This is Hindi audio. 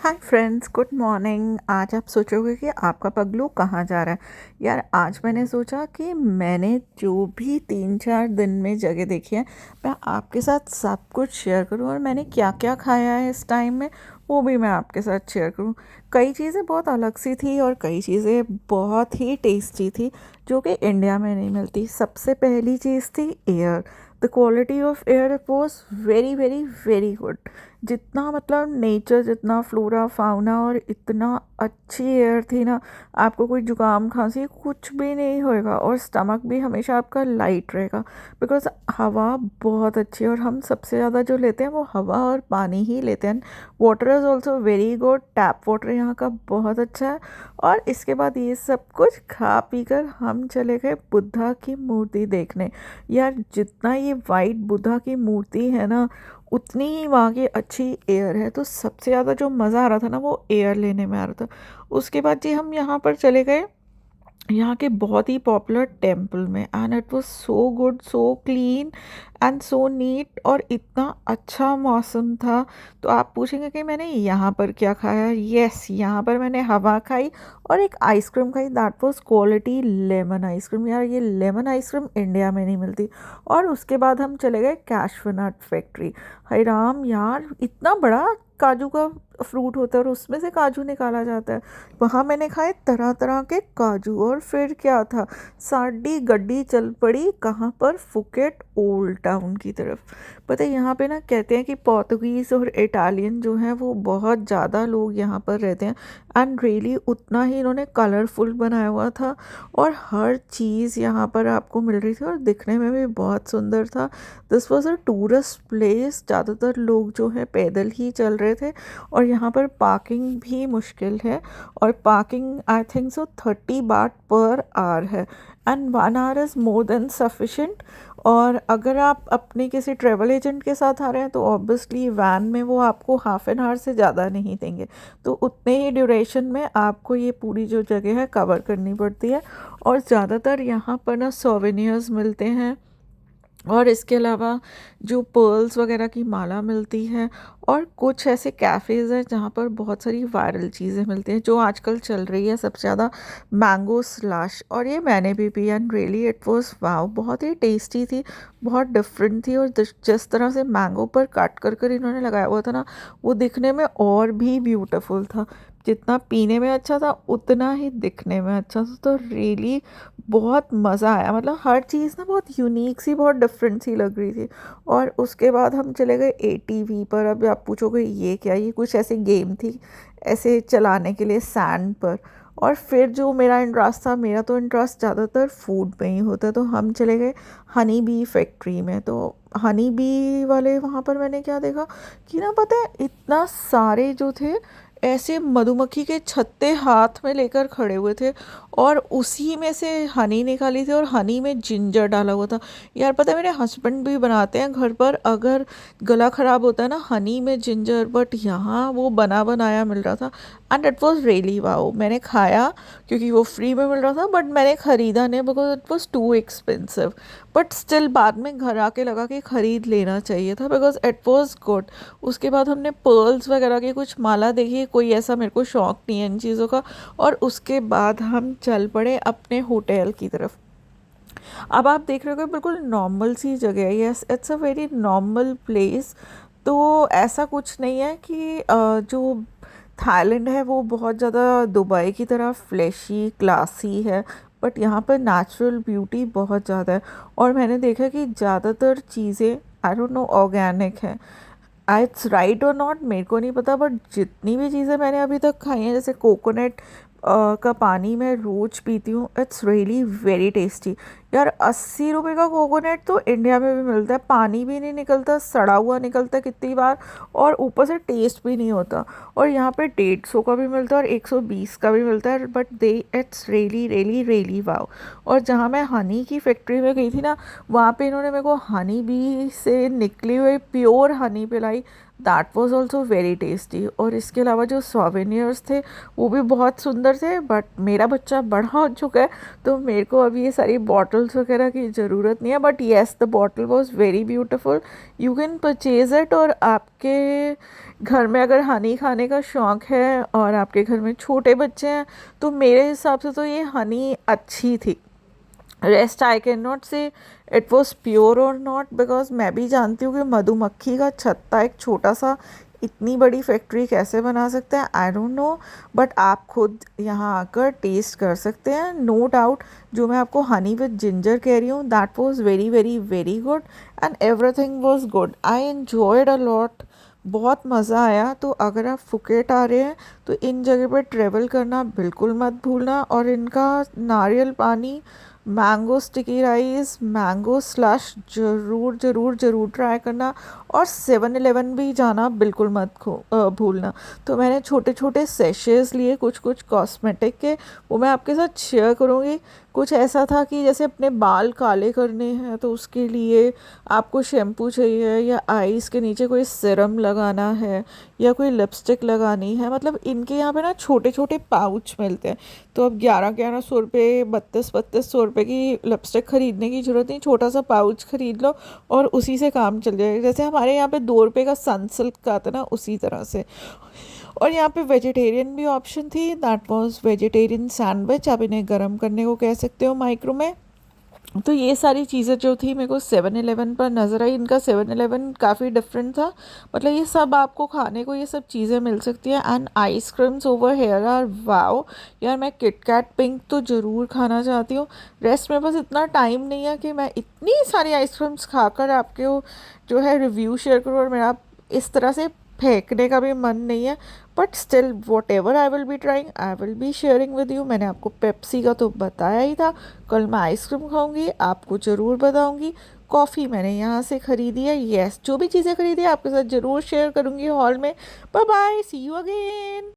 Hi friends, good morning. आज आप सोचोगे कि आपका पगलू कहाँ जा रहा है। यार, आज मैंने सोचा कि मैंने जो भी 3-4 दिन में जगह देखी है, मैं आपके साथ सब कुछ शेयर करूं। और मैंने क्या क्या खाया है इस टाइम में, वो भी मैं आपके साथ शेयर करूं। कई चीज़ें बहुत अलग सी थी और कई चीज़ें बहुत ही टेस्टी थी, जो कि इंडिया में नहीं मिलती। सबसे पहली चीज़ थी air. The quality of air was very very very good. जितना मतलब नेचर, जितना फ्लोरा फाउना, और इतना अच्छी एयर थी ना, आपको कोई जुकाम खांसी कुछ भी नहीं होएगा। और स्टमक भी हमेशा आपका लाइट रहेगा, बिकॉज हवा बहुत अच्छी है। और हम सबसे ज़्यादा जो लेते हैं वो हवा और पानी ही लेते हैं। Water is also very good. Tap water यहाँ का बहुत अच्छा है। और इसके बाद ये सब कुछ खा पी कर हम चले गए बुद्धा की मूर्ति देखने। यार, जितना ये वाइट बुद्धा की मूर्ति है ना, उतनी ही वहाँ की अच्छी एयर है। तो सबसे ज़्यादा जो मज़ा आ रहा था ना, वो एयर लेने में आ रहा था। उसके बाद जी हम यहाँ पर चले गए यहाँ के बहुत ही पॉपुलर टेम्पल में, and it was so good, so clean and so neat. और इतना अच्छा मौसम था। तो आप पूछेंगे कि मैंने यहाँ पर क्या खाया। यस, यहाँ पर मैंने हवा खाई और एक आइसक्रीम खाई। That was quality lemon ice cream. यार, ये लेमन आइसक्रीम इंडिया में नहीं मिलती। और उसके बाद हम चले गए कैशू नट फैक्ट्री। हाय राम यार, इतना बड़ा काजू का फ्रूट होता है और उसमें से काजू निकाला जाता है। वहाँ मैंने खाए तरह तरह के काजू। और फिर क्या था, साडी गड्डी चल पड़ी कहाँ पर, फुकेट ओल्ड टाउन की तरफ। पता है, यहाँ पे ना कहते हैं कि पोर्तुगीज़ और इटालियन जो हैं वो बहुत ज़्यादा लोग यहाँ पर रहते हैं। एंड रियली उतना ही इन्होंने कलरफुल बनाया हुआ था। और हर चीज़ यहाँ पर आपको मिल रही थी और दिखने में भी बहुत सुंदर था। This was a tourist place. ज़्यादातर लोग जो है पैदल ही चल रहे थे। और यहाँ पर पार्किंग भी मुश्किल है। और पार्किंग आई थिंक सो 30 बाट पर आवर है। And 1 our is more than sufficient. और अगर आप अपने किसी ट्रेवल एजेंट के साथ आ रहे हैं तो ऑब्वियसली वैन में वो आपको हाफ एन आवर से ज़्यादा नहीं देंगे। तो उतने ही ड्यूरेशन में आपको ये पूरी जो जगह है कवर करनी पड़ती है। और ज़्यादातर यहाँ पर ना सोवेनियर्स मिलते हैं। और इसके अलावा जो पर्ल्स वगैरह की माला मिलती है। और कुछ ऐसे कैफ़ेज़ हैं जहाँ पर बहुत सारी वायरल चीज़ें मिलती हैं जो आजकल चल रही है सबसे ज़्यादा, मैंगो स्लश। और ये मैंने भी P and really it was wow, बहुत ही टेस्टी थी, बहुत डिफरेंट थी। और जिस तरह से मैंगो पर काट कर कर इन्होंने लगाया हुआ था ना, वो दिखने में और भी ब्यूटीफुल था। जितना पीने में अच्छा था उतना ही दिखने में अच्छा था। तो रियली बहुत मज़ा आया। मतलब हर चीज़ ना बहुत यूनिक सी, बहुत डिफरेंट सी लग रही थी। और उसके बाद हम चले गए एटीवी पर। अब आप पूछोगे ये क्या, ये कुछ ऐसी गेम थी ऐसे चलाने के लिए सैंड पर। और फिर जो मेरा इंटरेस्ट था, मेरा तो इंटरेस्ट ज़्यादातर फूड में ही होता है, तो हम चले गए हनी बी फैक्ट्री में। तो हनी बी वाले वहाँ पर मैंने क्या देखा कि ना, पता है, इतना सारे जो थे ऐसे मधुमक्खी के छत्ते हाथ में लेकर खड़े हुए थे। और उसी में से हनी निकाली थी और हनी में जिंजर डाला हुआ था। यार, पता है, मेरे हस्बैंड भी बनाते हैं घर पर, अगर गला ख़राब होता है ना, हनी में जिंजर। बट यहाँ वो बना बनाया मिल रहा था and it was really wow. मैंने खाया क्योंकि वो फ्री में मिल रहा था, बट मैंने ख़रीदा नहीं because it was too expensive. But still बाद में घर आके लगा कि ख़रीद लेना चाहिए था बिकॉज इट वाज गुड। उसके बाद हमने पर्ल्स वगैरह की कुछ माला देखी। कोई ऐसा मेरे को शौक नहीं है इन चीज़ों का। और उसके बाद हम चल पड़े अपने होटल की तरफ। अब आप देख रहे हो कि बिल्कुल नॉर्मल सी जगह है। Yes, it's a very normal place. तो ऐसा कुछ नहीं है कि जो थाईलैंड है वो बहुत ज़्यादा दुबई की तरह फ्लैशी क्लासी है। बट यहाँ पर नेचुरल ब्यूटी बहुत ज़्यादा है। और मैंने देखा कि ज़्यादातर चीज़ें आई डोंट नो ऑर्गेनिक है। इट्स राइट और नॉट मेरे को नहीं पता, बट जितनी भी चीज़ें मैंने अभी तक खाई हैं, जैसे कोकोनट का पानी मैं रोज़ पीती हूँ, इट्स रियली वेरी टेस्टी। यार, 80 रुपये का कोकोनट तो इंडिया में भी मिलता है, पानी भी नहीं निकलता, सड़ा हुआ निकलता है कितनी बार, और ऊपर से टेस्ट भी नहीं होता। और यहाँ पे 150 का भी मिलता है और 120 का भी मिलता है, but they it's really really really wow. और जहाँ मैं हनी की फैक्ट्री में गई थी ना, वहाँ पे इन्होंने मेरे को हनी बी से निकली हुई प्योर हनी पिलाई। That was also very tasty. और इसके अलावा जो सोवेनियर्स थे वो भी बहुत सुंदर थे, बट मेरा बच्चा बड़ा हो चुका है तो मेरे को अभी ये सारी बॉटल्स वगैरह की ज़रूरत नहीं है। But yes, the bottle was very beautiful, you can purchase it. और आपके घर में अगर हनी खाने का शौक़ है और आपके घर में छोटे बच्चे हैं तो मेरे हिसाब से तो ये हनी अच्छी थी। रेस्ट आई कैन नॉट से इट वॉज प्योर और नॉट, बिकॉज मैं भी जानती हूँ कि मधुमक्खी का छत्ता एक छोटा सा इतनी बड़ी फैक्ट्री कैसे बना सकते हैं, आई डोंट नो। बट आप खुद यहाँ आकर टेस्ट कर सकते हैं, नो डाउट। जो मैं आपको हनी विद जिंजर कह रही हूँ that was very very very good and everything was good, I enjoyed a lot. बहुत मज़ा आया। तो अगर आप फुकेट आ रहे हैं तो इन जगह पर ट्रेवल करना बिल्कुल मत भूलना। और इनका नारियल पानी, mango sticky rice, mango slush ज़रूर ज़रूर ज़रूर ट्राई करना। और 7-Eleven भी जाना बिल्कुल मत भूलना। तो मैंने छोटे छोटे सेशेस लिए कुछ कुछ कॉस्मेटिक के, वो मैं आपके साथ शेयर करूँगी। कुछ ऐसा था कि जैसे अपने बाल काले करने हैं तो उसके लिए आपको शैम्पू चाहिए, या आईज़ के नीचे कोई सिरम लगाना है, या कोई लिपस्टिक लगानी है। मतलब इनके यहाँ पे ना छोटे छोटे पाउच मिलते हैं। तो अब 1100-1100 रुपये, 3200-3200 रुपये की लिपस्टिक ख़रीदने की ज़रूरत नहीं, छोटा सा पाउच ख़रीद लो और उसी से काम चल जाएगा। जैसे हमारे यहाँ पे 2 रुपये का सनसिल्क का आता ना, उसी तरह से। और यहाँ पे वेजिटेरियन भी ऑप्शन थी, दैट वाज वेजिटेरियन सैंडविच, आप इन्हें गर्म करने को कह सकते हो माइक्रो में। तो ये सारी चीज़ें जो थी मेरे को 7-Eleven पर नज़र आई। इनका 7-Eleven काफ़ी डिफरेंट था, मतलब ये सब आपको खाने को ये सब चीज़ें मिल सकती हैं। And ice creams over here are wow. यार मैं किटकैट पिंक तो ज़रूर खाना चाहती हूँ। रेस्ट में बस इतना टाइम नहीं है कि मैं इतनी सारी आइसक्रीम्स खाकर आपको जो है रिव्यू शेयर करूँ, और मेरा इस तरह से फेंकने का भी मन नहीं है। But still what ever I will be trying, I will be sharing with you. मैंने आपको पेप्सी का तो बताया ही था। कल मैं आइसक्रीम खाऊंगी, आपको ज़रूर बताऊंगी। कॉफ़ी मैंने यहाँ से ख़रीदी है, येस, जो भी चीज़ें ख़रीदी है आपके साथ ज़रूर शेयर करूँगी हॉल में। Bye bye, see you again.